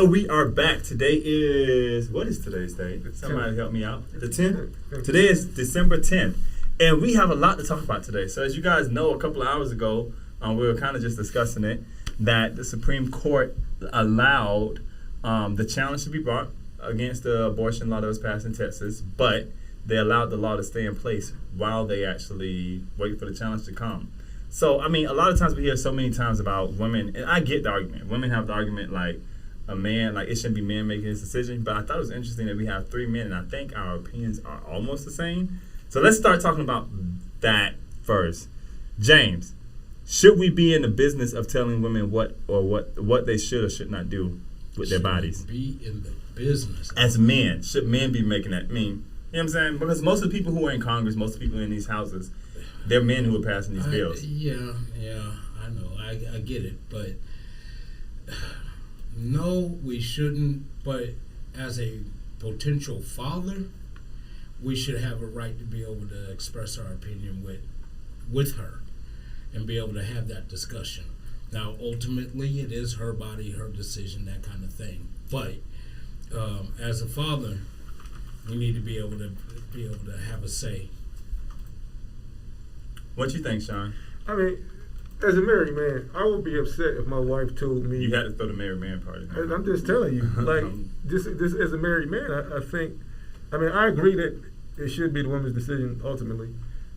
So we are back. Today is, what is today's date? Somebody help me out. The 10th? Today is December 10th. And we have a lot to talk about today. So as you guys know, a couple of hours ago, we were kind of just discussing it, that the Supreme Court allowed the challenge to be brought against the abortion law that was passed in Texas, but they allowed the law to stay in place while they actually wait for the challenge to come. So, I mean, a lot of times we hear so many times about women, and I get the argument. Women have the argument like a man, like it shouldn't be men making this decision, but I thought it was interesting that we have three men, and I think our opinions are almost the same. So let's start talking about that first. James, should we be in the business of telling women what they should or should not do with their bodies? Be in the business. As men, should men be making that? I mean, you know what I'm saying? Because most of the people who are in Congress, most of the people in these houses, they're men who are passing these bills. Yeah, I know. I get it. But no, we shouldn't. But as a potential father, we should have a right to be able to express our opinion with her and be able to have that discussion. Now, ultimately, it is her body, her decision, that kind of thing. But as a father, we need to be able to have a say. What you think, Sean? I mean, as a married man, I would be upset if my wife told me. You had to throw the married man party. I'm just telling you, like this as a married man, I think. I mean, I agree that it should be the woman's decision ultimately,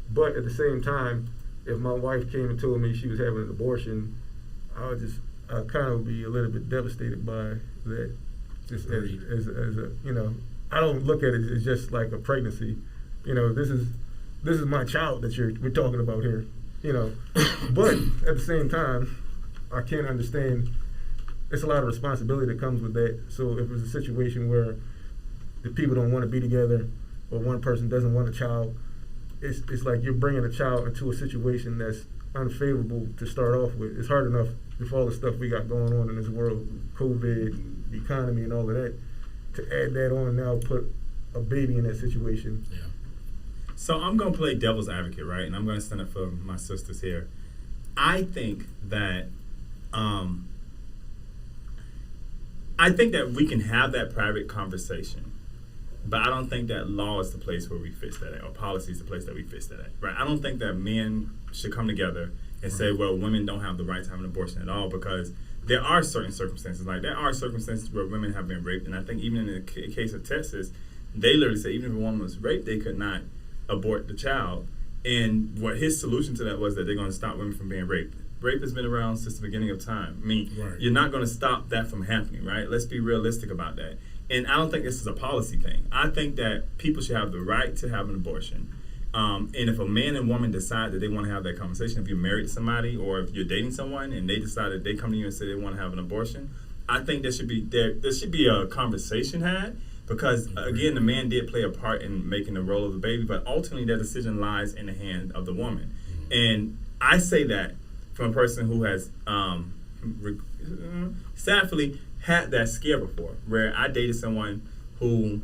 but at the same time, if my wife came and told me she was having an abortion, I kind of be a little bit devastated by that. Just as a I don't look at it as just like a pregnancy. This is my child that we're talking about here. But at the same time, I can't understand. It's a lot of responsibility that comes with that. So if it's a situation where the people don't want to be together, or one person doesn't want a child, it's like you're bringing a child into a situation that's unfavorable to start off with. It's hard enough with all the stuff we got going on in this world, COVID, the economy, and all of that, to add that on and now put a baby in that situation. Yeah. So I'm going to play devil's advocate, right? And I'm going to stand up for my sisters here. I think that we can have that private conversation, but I don't think that law is the place where we fix that at, or policy is the place that we fix that at, right? I don't think that men should come together and say, well, women don't have the right to have an abortion at all, because there are certain circumstances. Like, there are circumstances where women have been raped, and I think even in the case of Texas, they literally said even if a woman was raped, they could not abort the child. And what his solution to that was that they're going to stop women from being raped. Rape has been around since the beginning of time. I mean, right. You're not going to stop that from happening, right? Let's be realistic about that. And I don't think this is a policy thing. I think that people should have the right to have an abortion. And if a man and woman decide that they want to have that conversation, if you're married to somebody or if you're dating someone and they decide that they come to you and say they want to have an abortion, I think there should be a conversation had. Because, again, the man did play a part in making the role of the baby, but ultimately that decision lies in the hand of the woman. And I say that from a person who has, sadly, had that scare before, where I dated someone who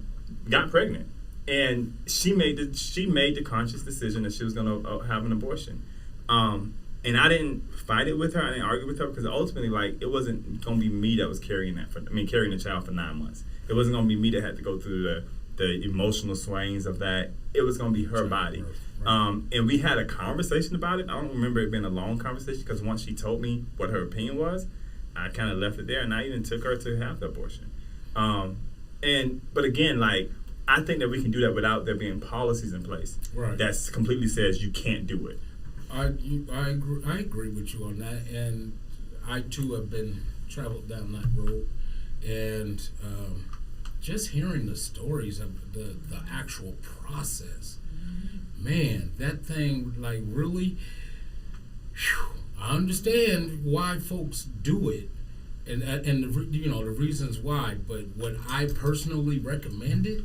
got pregnant, and she made the conscious decision that she was going to have an abortion. And I didn't fight it with her. I didn't argue with her, because ultimately, like, it wasn't going to be me that was carrying the child for 9 months. It wasn't going to be me that had to go through the emotional swings of that. It was going to be her body. Right. And we had a conversation about it. I don't remember it being a long conversation, because once she told me what her opinion was, I kind of left it there, and I even took her to have the abortion. But again, like, I think that we can do that without there being policies in place that completely says you can't do it. I agree with you on that, and I too have traveled down that road, and just hearing the stories of the actual process, man, that thing, like, really, I understand why folks do it, and the reasons why, but would I personally recommend it?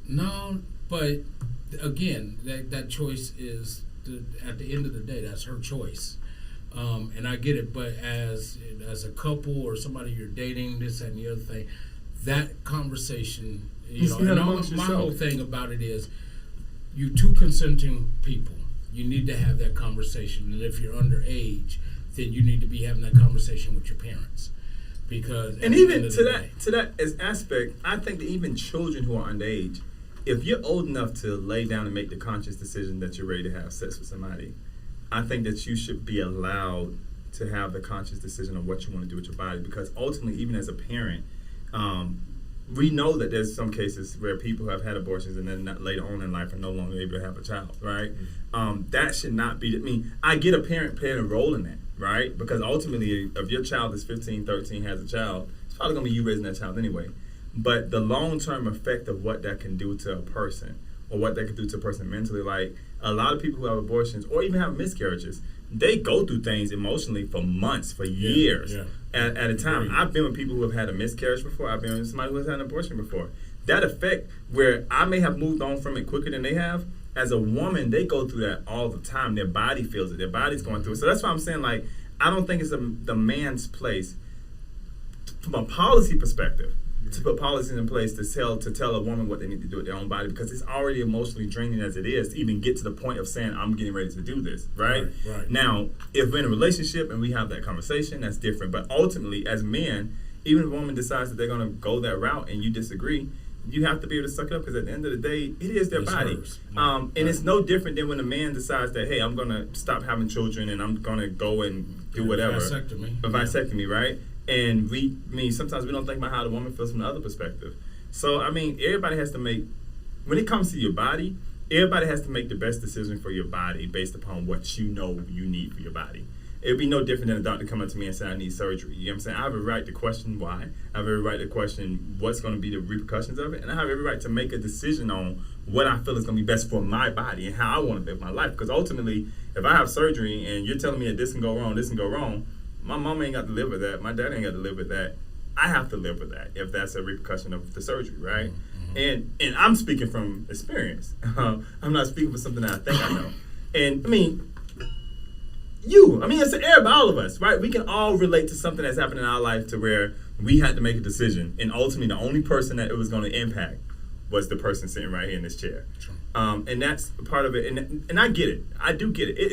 No, but again, that choice is, at the end of the day, that's her choice. And I get it, but as a couple or somebody you're dating, this, that, and the other thing, that conversation, my whole thing about it is, you two consenting people, you need to have that conversation. And if you're underage, then you need to be having that conversation with your parents. Because and even to that as aspect, I think that even children who are underage, if you're old enough to lay down and make the conscious decision that you're ready to have sex with somebody, I think that you should be allowed to have the conscious decision of what you want to do with your body. Because ultimately, even as a parent, we know that there's some cases where people have had abortions and then later on in life are no longer able to have a child, right? That should not be. I mean, I get a parent playing a role in that, right? Because ultimately, if your child is 15, 13, has a child, it's probably going to be you raising that child anyway. But the long-term effect of what that can do to a person, or what that can do to a person mentally, like a lot of people who have abortions or even have miscarriages, they go through things emotionally for months, for years at a time. I've been with people who have had a miscarriage before. I've been with somebody who has had an abortion before. That effect, where I may have moved on from it quicker than they have, as a woman, they go through that all the time. Their body feels it. Their body's going through it. So that's why I'm saying, like, I don't think it's the man's place, from a policy perspective, to put policies in place to tell a woman what they need to do with their own body, because it's already emotionally draining as it is to even get to the point of saying, I'm getting ready to do this, right? Now, if we're in a relationship and we have that conversation, that's different. But ultimately, as men, even if a woman decides that they're going to go that route and you disagree, you have to be able to suck it up, because at the end of the day, it is their body. And it's no different than when a man decides that, hey, I'm going to stop having children and I'm going to go and do whatever. A vasectomy, right? And sometimes we don't think about how the woman feels from the other perspective. So, I mean, everybody has to make, when it comes to your body, everybody has to make the best decision for your body based upon what you know you need for your body. It would be no different than a doctor coming to me and saying, I need surgery. You know what I'm saying? I have a right to question why. I have every right to question what's going to be the repercussions of it. And I have every right to make a decision on what I feel is going to be best for my body and how I want to live my life. Because ultimately, if I have surgery and you're telling me that this can go wrong, my mom ain't got to live with that. My dad ain't got to live with that. I have to live with that if that's a repercussion of the surgery, right? And I'm speaking from experience. I'm not speaking for something that I think I know. And, I mean, it's all of us, right? We can all relate to something that's happened in our life to where we had to make a decision. And ultimately, the only person that it was going to impact was the person sitting right here in this chair. And that's part of it. And I get it. I do get it. It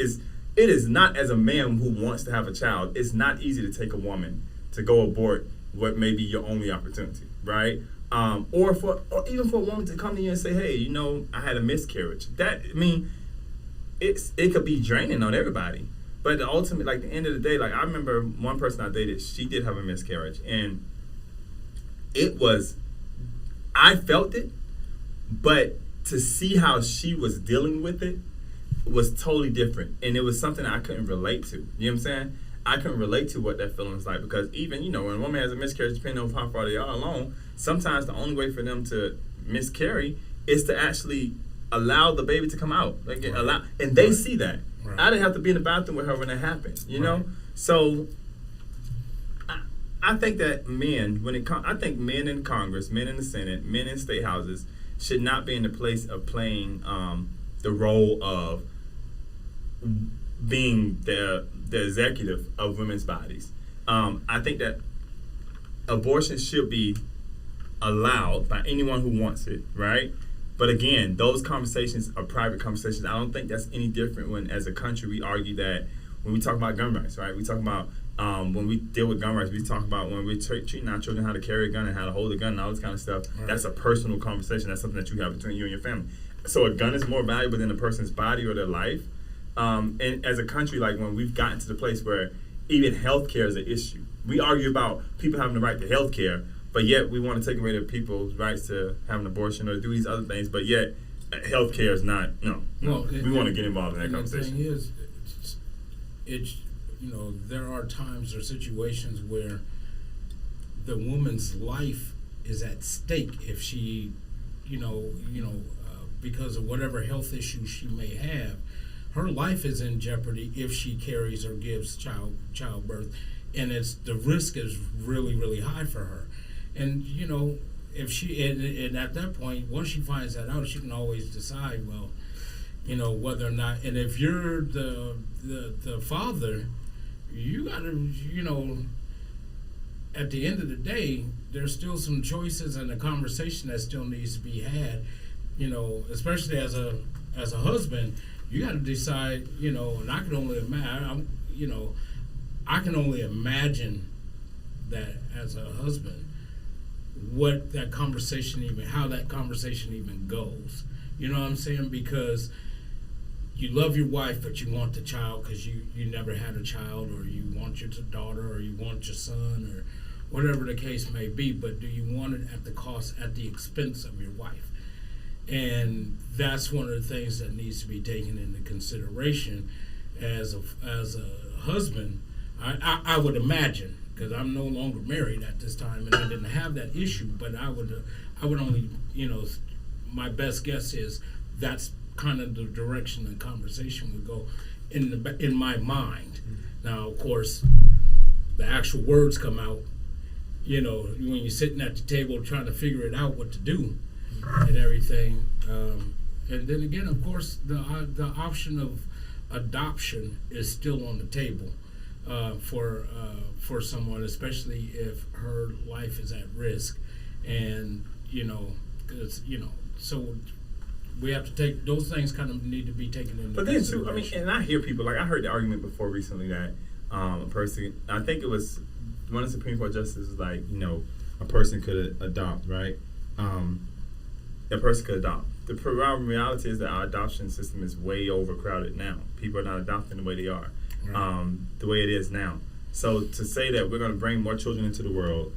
is not, as a man who wants to have a child, it's not easy to take a woman to go abort what may be your only opportunity, right? Or even for a woman to come to you and say, hey, I had a miscarriage. It could be draining on everybody. But ultimately, like, the end of the day, like, I remember one person I dated, she did have a miscarriage. And I felt it, but to see how she was dealing with it was totally different. And it was something I couldn't relate to. You know what I'm saying? I couldn't relate to what that feeling was like, because even, when a woman has a miscarriage, depending on how far they are along, sometimes the only way for them to miscarry is to actually allow the baby to come out. And they see that. Right. I didn't have to be in the bathroom with her when that happened, you know? So I think that men, I think men in Congress, men in the Senate, men in state houses should not be in the place of playing the role of being the executive of women's bodies. I think that abortion should be allowed by anyone who wants it, right? But again, those conversations are private conversations. I don't think that's any different when, as a country, we argue that when we talk about gun rights, right? We talk about when we deal with gun rights, we talk about when we're treating our children how to carry a gun and how to hold a gun and all this kind of stuff. Right. That's a personal conversation. That's something that you have between you and your family. So a gun is more valuable than a person's body or their life. And as a country, like, when we've gotten to the place where even healthcare is an issue, we argue about people having the right to healthcare, but yet we want to take away their people's rights to have an abortion or do these other things, but yet healthcare is not. We want to get involved in that conversation. The thing is, it's there are times or situations where the woman's life is at stake if she, because of whatever health issues she may have. Her life is in jeopardy if she carries or gives childbirth, and the risk is really, really high for her. And if she and at that point, once she finds that out, she can always decide, whether or not. And if you're the father, you gotta, at the end of the day, there's still some choices and a conversation that still needs to be had. Especially as a husband. You got to decide, and I can only imagine, that as a husband, how that conversation even goes. You know what I'm saying? Because you love your wife, but you want the child because you never had a child, or you want your daughter, or you want your son, or whatever the case may be. But do you want it at the expense of your wife? And that's one of the things that needs to be taken into consideration as a husband. I would imagine, because I'm no longer married at this time, and I didn't have that issue. But I would only, my best guess is that's kind of the direction the conversation would go in my mind. Now, of course, the actual words come out, when you're sitting at the table trying to figure it out what to do and everything. And then again, of course, the option of adoption is still on the table for someone, especially if her life is at risk, and so we have to take those things kind of need to be taken into consideration. But then too, and I hear people, like I heard the argument before recently that a person, I think it was one of the Supreme Court justices was like, a person could adopt, right? A person could adopt. The reality is that our adoption system is way overcrowded now. People are not adopting the way they are, the way it is now. So to say that we're going to bring more children into the world,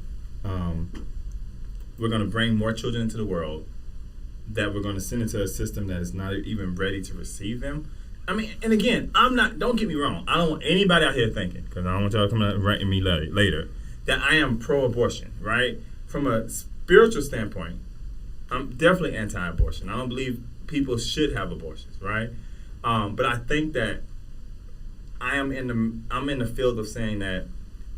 that we're going to send into a system that is not even ready to receive them. I mean, and again, don't get me wrong. I don't want anybody out here thinking, because I don't want y'all to come out and write me later, that I am pro-abortion, right? From a spiritual standpoint, I'm definitely anti-abortion. I don't believe people should have abortions, right? But I think that I'm in the field of saying that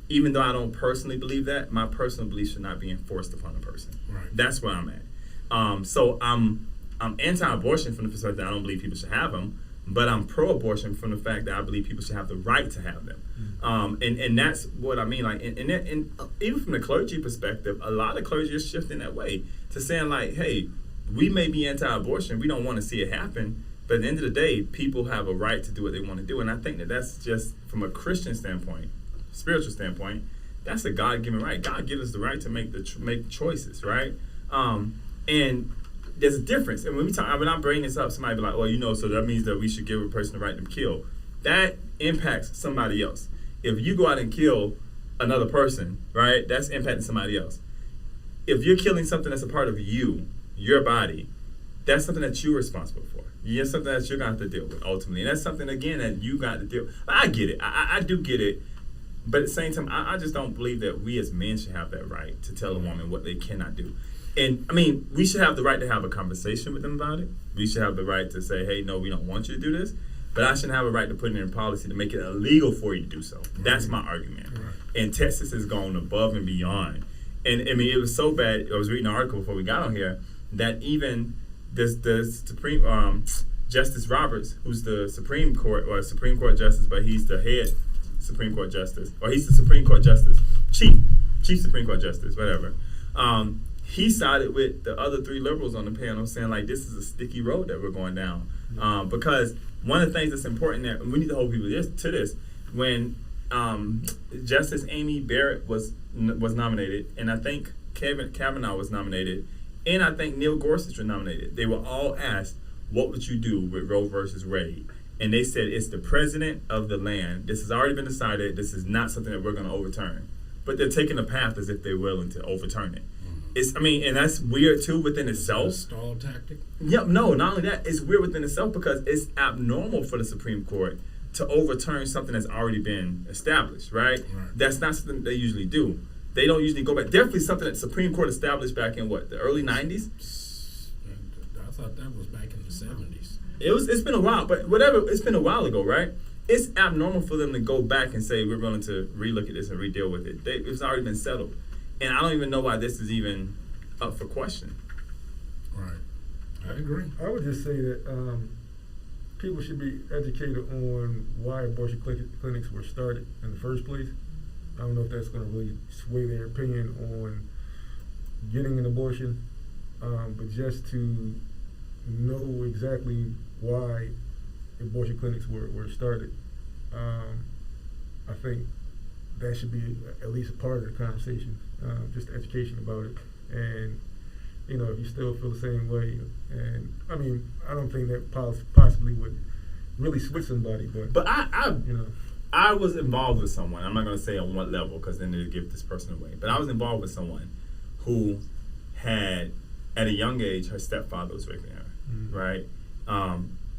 even though I don't personally believe that, my personal belief should not be enforced upon a person. Right. That's where I'm at. So I'm anti-abortion from the perspective that I don't believe people should have them, but I'm pro-abortion from the fact that I believe people should have the right to have them. And that's what I mean. Like, and even from the clergy perspective, a lot of clergy are shifting that way to saying like, hey, we may be anti-abortion, we don't want to see it happen, but at the end of the day, people have a right to do what they want to do. And I think that that's just from a Christian standpoint, spiritual standpoint, that's a God-given right. God gives us the right to make choices, right? And there's a difference. And when I bring this up, somebody be like, oh, so that means that we should give a person the right to kill. That impacts somebody else. If you go out and kill another person, right, that's impacting somebody else. If you're killing something that's a part of you, your body, that's something that you're responsible for. It's something that you're going to have to deal with ultimately. And that's something, again, that you got to deal with. I get it. I do get it. But at the same time, I just don't believe that we as men should have that right to tell a woman what they cannot do. And, I mean, we should have the right to have a conversation with them about it. We should have the right to say, hey, no, we don't want you to do this. But I shouldn't have a right to put it in policy to make it illegal for you to do so. Right. That's my argument. Right. And Texas has gone above and beyond. And, I mean, it was so bad. I was reading an article before we got on here that even the Supreme Justice Roberts, who's the Supreme Court Justice, but he's the head Supreme Court Justice, or he's the Supreme Court Justice, Chief Supreme Court Justice, whatever. He sided with the other three liberals on the panel saying, like, this is a sticky road that we're going down. Because one of the things that's important that we need to hold people to this, when Justice Amy Barrett was nominated, and I think Kavanaugh was nominated, and I think Neil Gorsuch was nominated, they were all asked, what would you do with Roe versus Wade? And they said, it's the president of the land. This has already been decided. This is not something that we're going to overturn. But they're taking the path as if they're willing to overturn it. And that's weird too within itself. A stall tactic? Yep, no, not only that, it's weird within itself because it's abnormal for the Supreme Court to overturn something that's already been established, right? That's not something they usually do. They don't usually go back. Definitely something that the Supreme Court established back in the early 90s? I thought that was back in the 70s. It's been a while, but whatever, it's been a while ago, right? It's abnormal for them to go back and say, we're willing to relook at this and re-deal with it. It's already been settled. And I don't even know why this is even up for question. Right. I agree. I would just say that people should be educated on why abortion clinics were started in the first place. I don't know if that's going to really sway their opinion on getting an abortion, but just to know exactly why abortion clinics were started, I think that should be at least a part of the conversation, just education about it. And if you still feel the same way, and I mean, I don't think that possibly would really switch somebody, but I was involved with someone. I'm not going to say on what level because then it'll give this person away. But I was involved with someone who had, at a young age, her stepfather was raping her, right?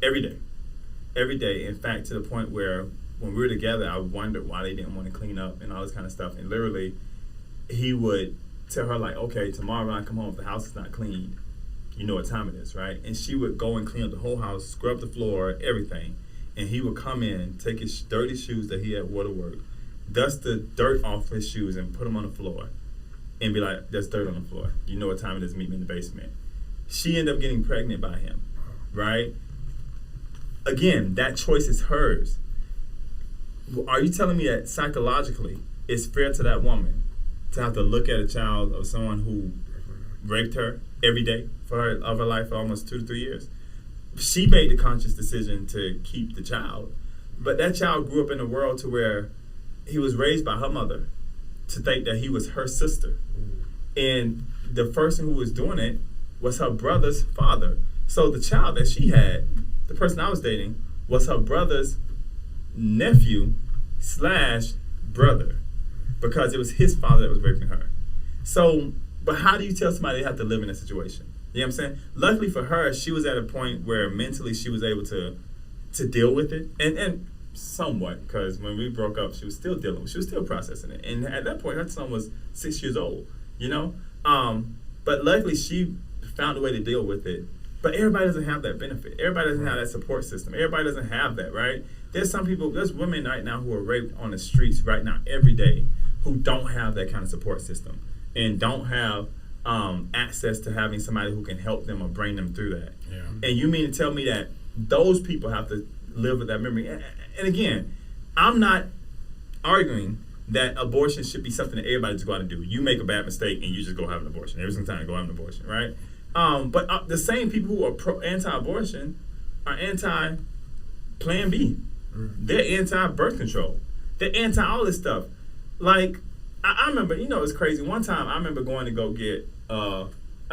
Every day. In fact, to the point where when we were together, I wondered why they didn't want to clean up and all this kind of stuff. And literally, he would tell her, like, okay, tomorrow when I come home, if the house is not cleaned, you know what time it is, right? And she would go and clean up the whole house, scrub the floor, everything. And he would come in, take his dirty shoes that he had waterwork, dust the dirt off his shoes and put them on the floor and be like, there's dirt on the floor. You know what time it is, meet me in the basement. She ended up getting pregnant by him, right? Again, that choice is hers. Are you telling me that psychologically it's fair to that woman to have to look at a child of someone who raped her every day of her life for almost 2 to 3 years? She made the conscious decision to keep the child, but that child grew up in a world to where he was raised by her mother to think that he was her sister. And the person who was doing it was her brother's father. So the child that she had, the person I was dating, was her brother's nephew / brother, because it was his father that was raping her. So, but how do you tell somebody they have to live in a situation? You know what I'm saying? Luckily for her, she was at a point where mentally she was able to deal with it, and somewhat, because when we broke up, she was still processing it. And at that point, her son was 6 years old, But luckily, she found a way to deal with it. But everybody doesn't have that benefit. Everybody doesn't have that support system. Everybody doesn't have that, right? There's women right now who are raped on the streets right now every day who don't have that kind of support system and don't have access to having somebody who can help them or bring them through that. Yeah. And you mean to tell me that those people have to live with that memory? And again, I'm not arguing that abortion should be something that everybody just go out and do. You make a bad mistake and you just go have an abortion. Every single time you go have an abortion, right? But the same people who are anti-abortion are anti-Plan B. They're anti-birth control. They're anti all this stuff. Like, I remember, it's crazy. One time I remember going to go get, I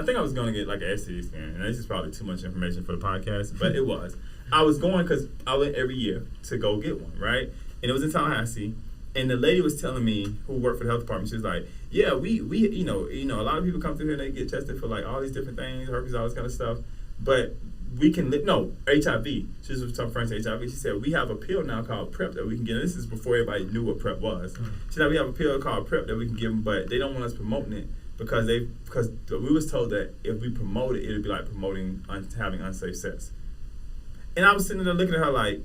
think I was going to get like an STD scan. And this is probably too much information for the podcast, but it was. I was going because I went every year to go get one, right? And it was in Tallahassee. And the lady was telling me, who worked for the health department, she was like, yeah, we a lot of people come through here and they get tested for like all these different things, herpes, all this kind of stuff. But we can HIV. She was some friends to HIV. She said, we have a pill now called PrEP that we can get. And this is before everybody knew what PrEP was. She said, we have a pill called PrEP that we can give them, but they don't want us promoting it because we was told that if we promote it, it'd be like promoting having unsafe sex. And I was sitting there looking at her like,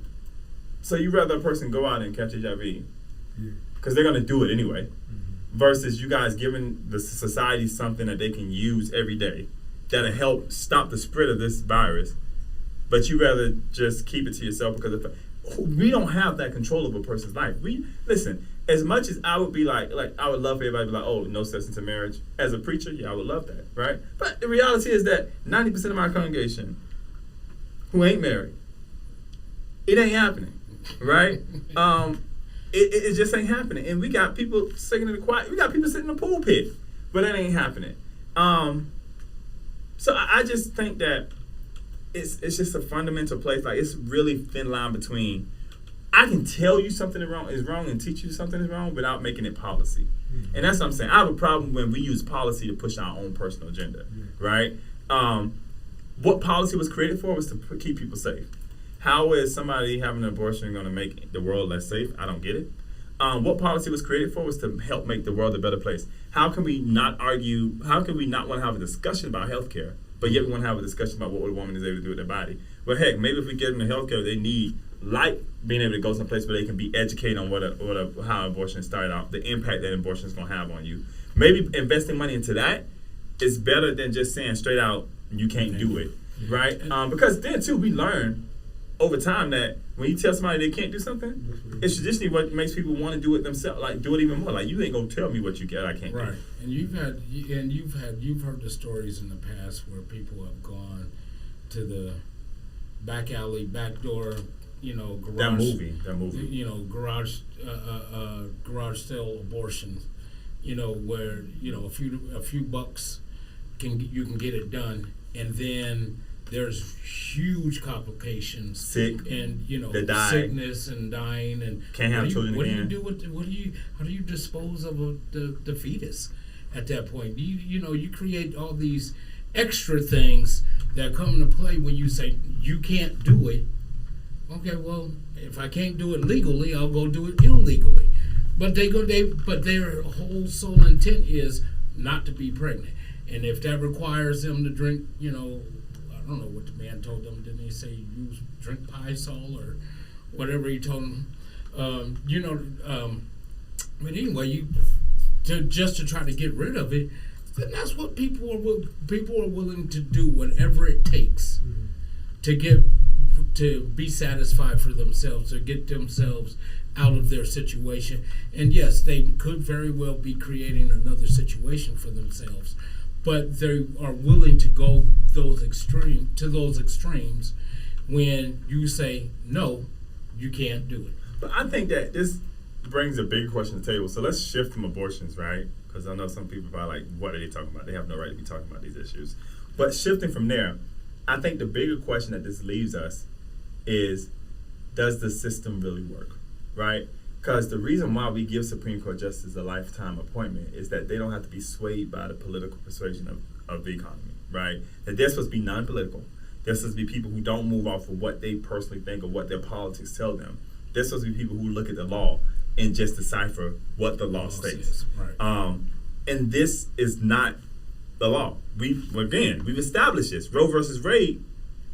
so you rather a person go out and catch HIV because they're going to do it anyway, versus you guys giving the society something that they can use every day that'll help stop the spread of this virus, but you rather just keep it to yourself because we don't have that control of a person's life. Listen, as much as I would be like I would love for everybody to be like, oh, no sex into marriage. As a preacher, yeah, I would love that, right? But the reality is that 90% of my congregation who ain't married, it ain't happening, right? It just ain't happening. And we got people singing in the choir. We got people sitting in the pulpit, but that ain't happening. So I just think that it's just a fundamental place. Like, it's really thin line between I can tell you something is wrong and teach you something is wrong without making it policy. And that's what I'm saying. I have a problem when we use policy to push our own personal agenda, right? What policy was created for was to keep people safe. How is somebody having an abortion going to make the world less safe? I don't get it. What policy was created for was to help make the world a better place. How can we not argue? How can we not want to have a discussion about healthcare, but yet we want to have a discussion about what a woman is able to do with their body? Well, heck, maybe if we give them the healthcare they need, like being able to go someplace where they can be educated on how abortion started out, the impact that abortion is going to have on you. Maybe investing money into that is better than just saying straight out, you can't do it, right? Because then, too, we learn over time that when you tell somebody they can't do something, it's traditionally what makes people want to do it themselves, like do it even more. Like, you ain't gonna tell me what you get, I can't do. Right, and you've heard the stories in the past where people have gone to the back alley, back door, garage. That movie. Garage sale abortions. Where a few bucks you can get it done, and then there's huge complications, sick, and sickness and dying, and can't have children what again. Do you do how do you dispose of the fetus at that point? You create all these extra things that come into play when you say you can't do it. Okay, well, if I can't do it legally, I'll go do it illegally. But but their whole sole intent is not to be pregnant, and if that requires them to drink, I don't know what the man told them. Didn't he say drink Pie-Sol or whatever he told them? But anyway, just to try to get rid of it, then that's what people are willing to do, whatever it takes to be satisfied for themselves, to get themselves out of their situation. And yes, they could very well be creating another situation for themselves, but they are willing to go those extremes when you say no, you can't do it. But I think that this brings a big question to the table. So let's shift from abortions, right? Because I know some people are like, what are they talking about? They have no right to be talking about these issues. But shifting from there, I think the bigger question that this leaves us is, does the system really work, right? Because the reason why we give Supreme Court justices a lifetime appointment is that they don't have to be swayed by the political persuasion of the economy, right? That they're supposed to be non-political. They're supposed to be people who don't move off of what they personally think or what their politics tell them. They're supposed to be people who look at the law and just decipher what the law states. Right. And this is not the law. We've established this. Roe versus Wade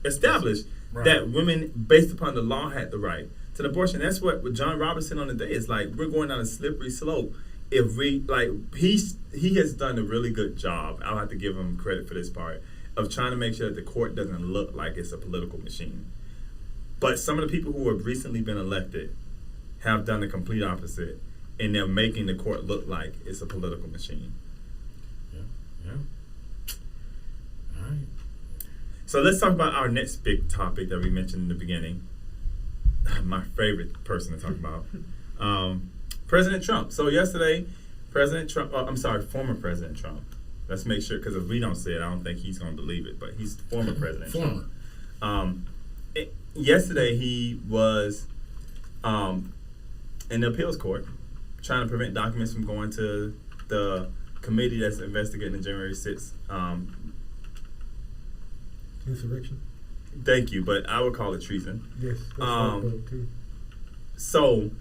established that women, based upon the law, had the right to an abortion. That's what with John Robertson on the day is like. We're going down a slippery slope. If we he has done a really good job. I'll have to give him credit for this part of trying to make sure that the court doesn't look like it's a political machine. But some of the people who have recently been elected have done the complete opposite, and they're making the court look like it's a political machine. Yeah. All right. So let's talk about our next big topic that we mentioned in the beginning. My favorite person to talk about, President Trump. So yesterday, former President Trump. Let's make sure, because if we don't say it, I don't think he's going to believe it. But he's former President Trump. Yesterday, he was in the appeals court trying to prevent documents from going to the committee that's investigating the January 6th insurrection. Thank you, but I would call it treason. Yes. Too. So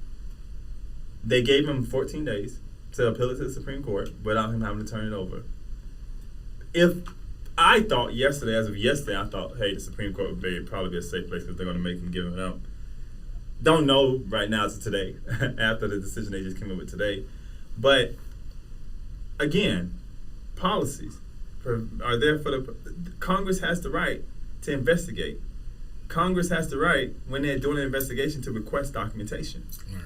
they gave him 14 days to appeal it to the Supreme Court without him having to turn it over. As of yesterday, I thought, hey, the Supreme Court would probably be a safe place because they're going to make him give it up. Don't know right now to today, after the decision they just came up with today. But again, policies are there for Congress has the right to investigate. Congress has the right, when they're doing an investigation, to request documentation. Right.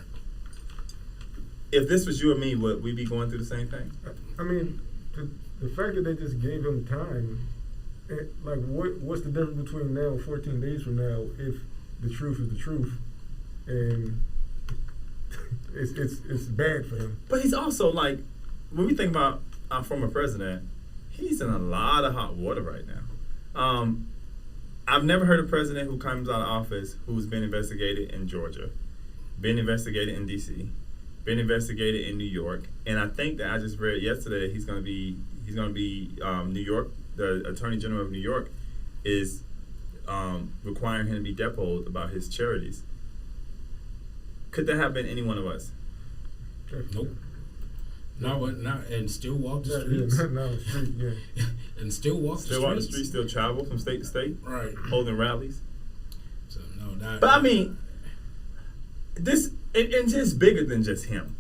If this was you or me, would we be going through the same thing? I mean, the fact that they just gave him time, what's the difference between now and 14 days from now if the truth is the truth? And it's bad for him. But he's also when we think about our former president, he's in a lot of hot water right now. I've never heard a president who comes out of office who's been investigated in Georgia, been investigated in D.C., been investigated in New York, and I think that I just read yesterday he's going to be New York. The Attorney General of New York is requiring him to be deposed about his charities. Could that have been any one of us? Nope. Not and still walk the streets. And still walk the streets. Still walk the streets, still travel from state to state. Right. Holding rallies. So, no, but I mean, this, and just bigger than just him.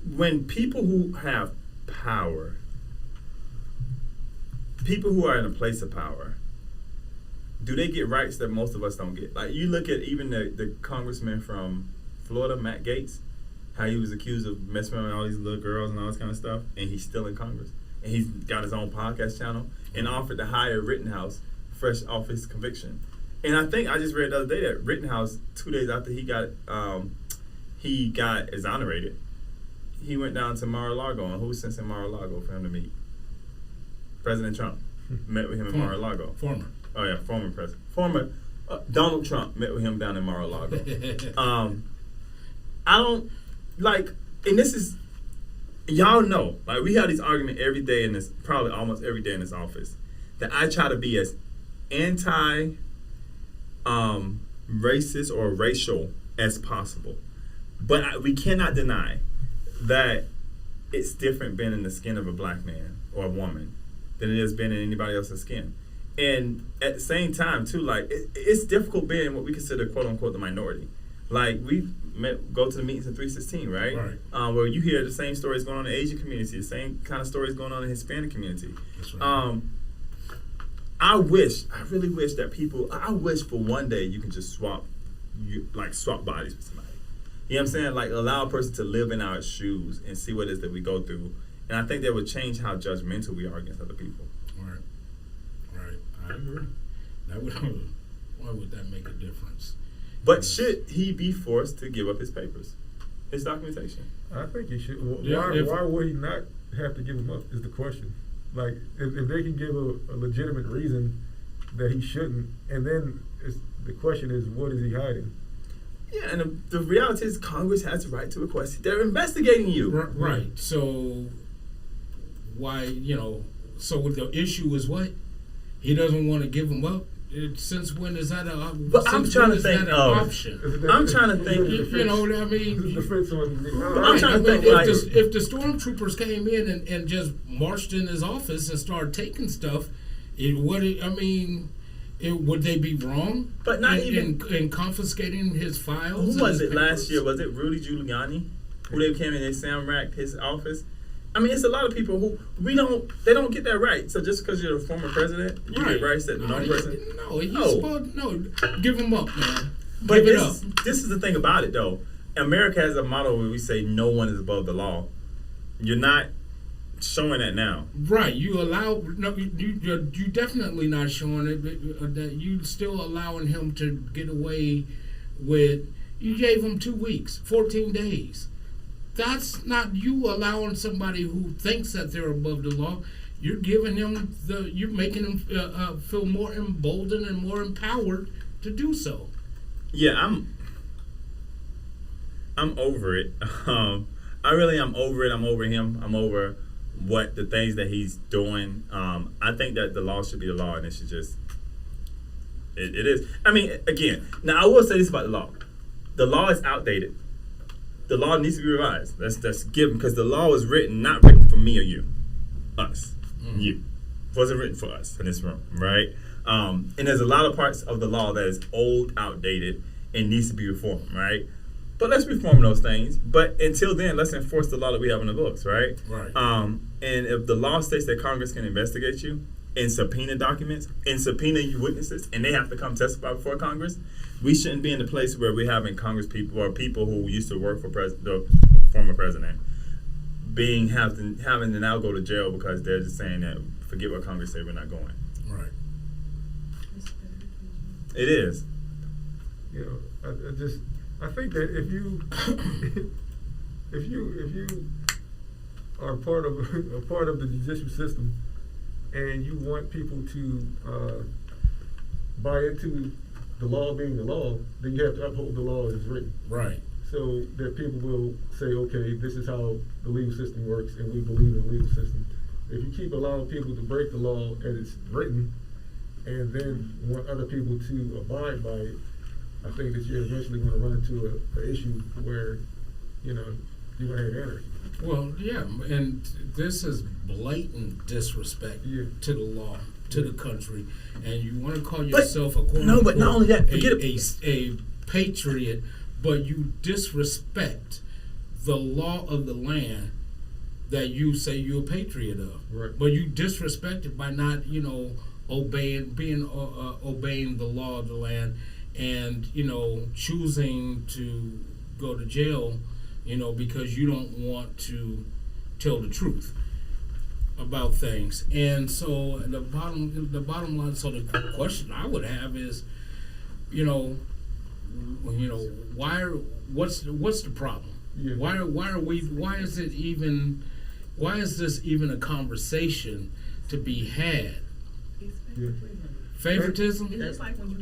When people who have power, people who are in a place of power, do they get rights that most of us don't get? Like, you look at even the congressman from Florida, Matt Gaetz, how he was accused of messing around with all these little girls and all this kind of stuff, and he's still in Congress. And he's got his own podcast channel and offered to hire Rittenhouse fresh off his conviction. And I think I just read the other day that Rittenhouse, 2 days after he got exonerated, he went down to Mar-a-Lago, and who was sent in Mar-a-Lago for him to meet? President Trump met with him in Mar-a-Lago. Former President. Donald Trump met with him down in Mar-a-Lago. I don't like, and this is, y'all know, like we have these arguments every day in this, probably almost every day in this office, that I try to be as racist or racial as possible. But we cannot deny that it's different being in the skin of a black man or a woman than it is being in anybody else's skin. And at the same time, too, like, it's difficult being what we consider, quote-unquote, the minority. Like, we go to the meetings in 316, right? Where you hear the same stories going on in the Asian community, the same kind of stories going on in the Hispanic community. That's right. I really wish that I wish for one day you can just swap bodies with somebody. You know what I'm saying? Like, allow a person to live in our shoes and see what it is that we go through. And I think that would change how judgmental we are against other people. Right. I agree. Why would that make a difference? But should he be forced to give up his papers, his documentation? I think he should. Why would he not have to give them up is the question. Like, if they can give a legitimate reason that he shouldn't, and then the question is, what is he hiding? Yeah, and the reality is Congress has the right to request it. They're investigating you. Right. So why, so the issue is what? He doesn't want to give them up? Since when is that option? I'm trying to think. I'm trying to think. You know what I mean? I'm trying to think. If the stormtroopers came in and just marched in his office and started taking stuff, would they be wrong? But not even in confiscating his files. Who was it last year? Was it Rudy Giuliani? Who they came in and Sam-racked his office? I mean, it's a lot of people who they don't get that right. So just because you're a former president, you get rights that no person. Give him up, man. But this is the thing about it, though. America has a motto where we say no one is above the law. You're not showing that now. Right. You're definitely not showing it. That you still allowing him to get away with. You gave him 2 weeks, 14 days. That's not you allowing somebody who thinks that they're above the law. You're giving him you're making him feel more emboldened and more empowered to do so. Yeah, I'm over it. I really am over it. I'm over him. I'm over what the things that he's doing. I think that the law should be the law, and it should just it is. I mean, again, now I will say this about the law. The law is outdated. The law needs to be revised. That's given, because the law was not written for me or you, us, you. It wasn't written for us in this room, right? And there's a lot of parts of the law that is old, outdated, and needs to be reformed, right? But let's reform those things. But until then, let's enforce the law that we have in the books, right? Right. And if the law states that Congress can investigate you and subpoena documents and subpoena you witnesses, and they have to come testify before Congress, we shouldn't be in the place where we're having Congress people or people who used to work for the former president having to now go to jail because they're just saying that forget what Congress said, we're not going. Right. It is. I think that if you are part of the judicial system and you want people to buy into the law being the law, then you have to uphold the law as written. Right. So that people will say, okay, this is how the legal system works, and we believe in the legal system. If you keep allowing people to break the law as it's written, and then want other people to abide by it, I think that you're eventually going to run into an issue where, you're going to have anarchy. Well, yeah, and this is blatant disrespect to the law, to the country, and you want to call yourself but not only that, a patriot, but you disrespect the law of the land that you say you're a patriot of. Right. But you disrespect it by not, obeying the law of the land, and choosing to go to jail, because you don't want to tell the truth about things. And so the bottom line, so the question I would have is, you know, what's the problem? Yeah. Why is this even a conversation to be had? It's Yeah. Favoritism? It's just like when you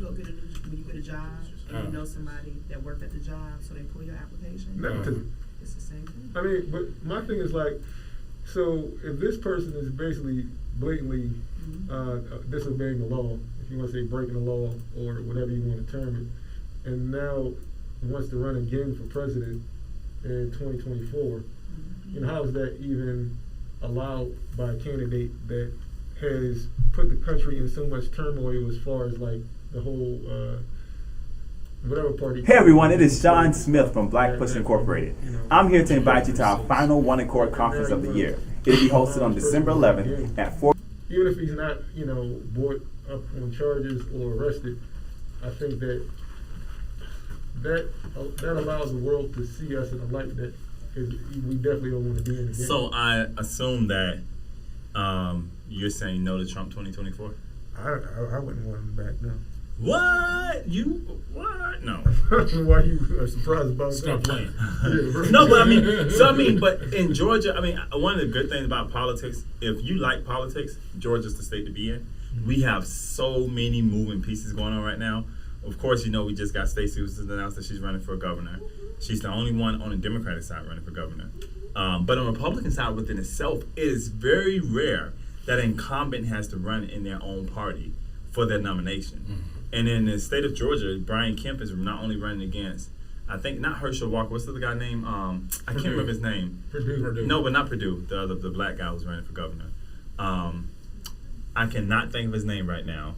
get a job and you know somebody that worked at the job, so they pull your application. Nepotism. It's the same thing. I mean, but my thing is like, so if this person is basically blatantly disobeying the law, if you want to say breaking the law or whatever you want to term it, and now wants to run again for president in 2024, you know, how is that even allowed by a candidate that has put the country in so much turmoil as far as like the whole whatever party. Hey everyone, it is Sean Smith from Black Push Incorporated. I'm here to invite you to our final One Accord Conference of the year. It'll be hosted on December 11th at 4. Even if he's not, you know, brought up on charges or arrested, I think that allows the world to see us in a light that we definitely don't want to be in again. So I assume that you're saying no to Trump 2024? I wouldn't want him back now. What? What? No. Why you are surprised about Stop that? playing. Yeah, right. No, but but in Georgia, one of the good things about politics, if you like politics, Georgia's the state to be in. We have so many moving pieces going on right now. Of course, you know, we just got Stacey, who's announced that she's running for governor. She's the only one on the Democratic side running for governor. But on the Republican side within itself, it is very rare that an incumbent has to run in their own party for their nomination. Mm-hmm. And in the state of Georgia, Brian Kemp is not only running against, I think, not Herschel Walker, what's the other guy name? I can't remember his name. Purdue. No, but not Purdue, the black guy who's running for governor. I cannot think of his name right now.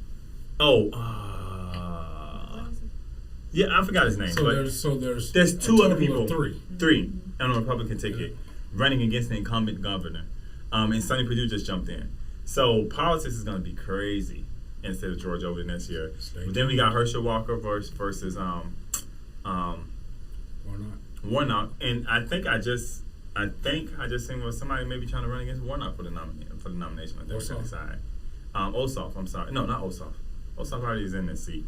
Yeah, I forgot his name. There's two other people. Three on a Republican ticket running against the incumbent governor. And Sonny Perdue just jumped in. So politics is going to be crazy in the state of Georgia over the next year. But then we got Herschel Walker versus Warnock. And I think I just seen where somebody maybe trying to run against Warnock for the nomination on the Democratic side. Ossoff, I'm sorry. No, not Ossoff. Ossoff already is in this seat.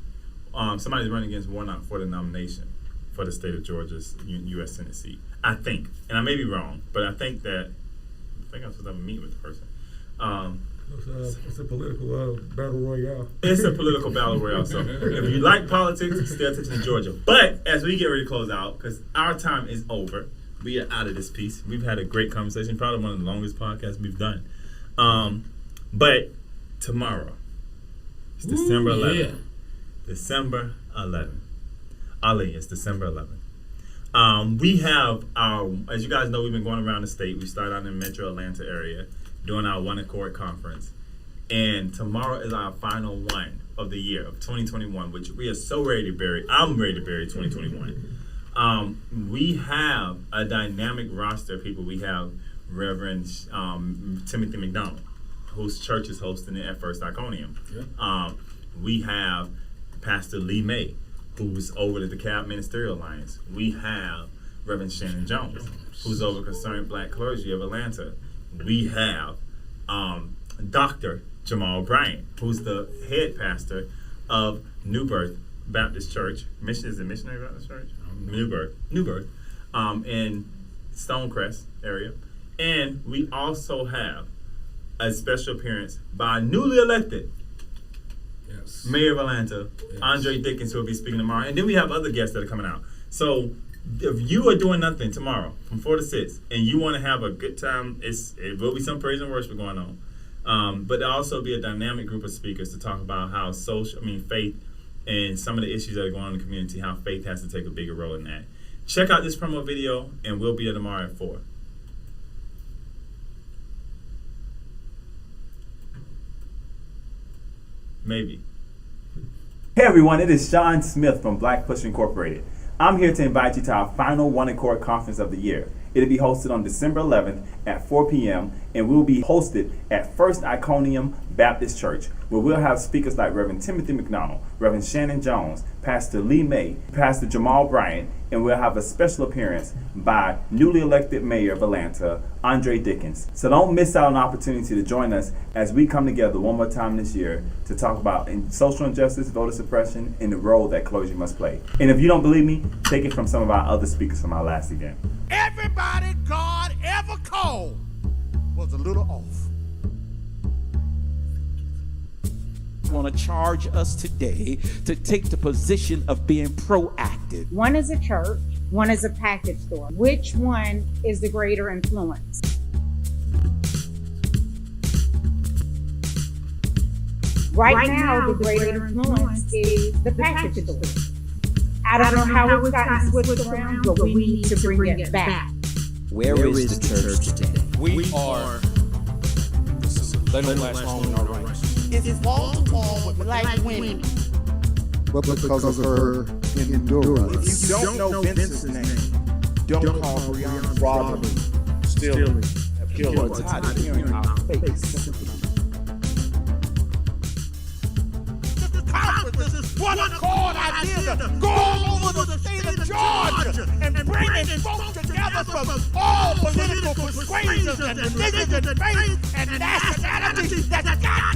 Somebody's running against Warnock for the nomination for the state of Georgia's U.S. Senate seat. I think, and I may be wrong, but I think I'm supposed to have a meeting with the person. It's a political battle royale. It's a political battle royale. So if you like politics, stay attention to Georgia. But as we get ready to close out, because our time is over, we are out of this piece. We've had a great conversation, probably one of the longest podcasts we've done. But tomorrow, it's December 11th. Yeah. December 11th. Ali, it's December 11th. We have as you guys know, we've been going around the state. We started out in the metro Atlanta area doing our One Accord Conference. And tomorrow is our final one of the year of 2021, which we are so ready to bury. I'm ready to bury 2021. We have a dynamic roster of people. We have Reverend Timothy McDonald, whose church is hosting it at First Iconium. Yeah. We have Pastor Lee May, who's over the DeKalb Ministerial Alliance. We have Reverend Shannon Jones, who's over Concerned Black Clergy of Atlanta. We have Dr. Jamal Bryant, who's the head pastor of New Birth Baptist Church. Is it Missionary Baptist Church? New Birth, in Stonecrest area. And we also have a special appearance by newly elected Mayor of Atlanta, Andre Dickens, who will be speaking tomorrow. And then we have other guests that are coming out. So if you are doing nothing tomorrow from 4 to 6 and you want to have a good time, it will be some praise and worship going on. But there'll also be a dynamic group of speakers to talk about how faith and some of the issues that are going on in the community, how faith has to take a bigger role in that. Check out this promo video, and we'll be there tomorrow at 4. Maybe. Hey everyone, it is Sean Smith from Black Push Incorporated. I'm here to invite you to our final One Accord Conference of the year. It'll be hosted on December 11th at 4 p.m. and we'll be hosted at First Iconium Baptist Church, where we'll have speakers like Reverend Timothy McDonald, Reverend Shannon Jones, Pastor Lee May, Pastor Jamal Bryant, and we'll have a special appearance by newly elected mayor of Atlanta, Andre Dickens. So don't miss out on the opportunity to join us as we come together one more time this year to talk about social injustice, voter suppression, and the role that clergy must play. And if you don't believe me, take it from some of our other speakers from our last event. Everybody God ever called was a little off. I want to charge us today to take the position of being proactive. One is a church, one is a package store. Which one is the greater influence? Right now, the greater influence is the package store. I don't know how it's gotten switched around, but we need to bring it back. Where is the church today? We are. They don't last long in our ranks. It's wall to wall with black women. But because of her endurance. If you don't know Vince's name, don't call Breonna robbery, stealing, killing. You are tired of hearing our fake sympathy. One accord idea to go all over the state of Georgia and bringing folks together from all political persuasions and religions and faith and nationality that's got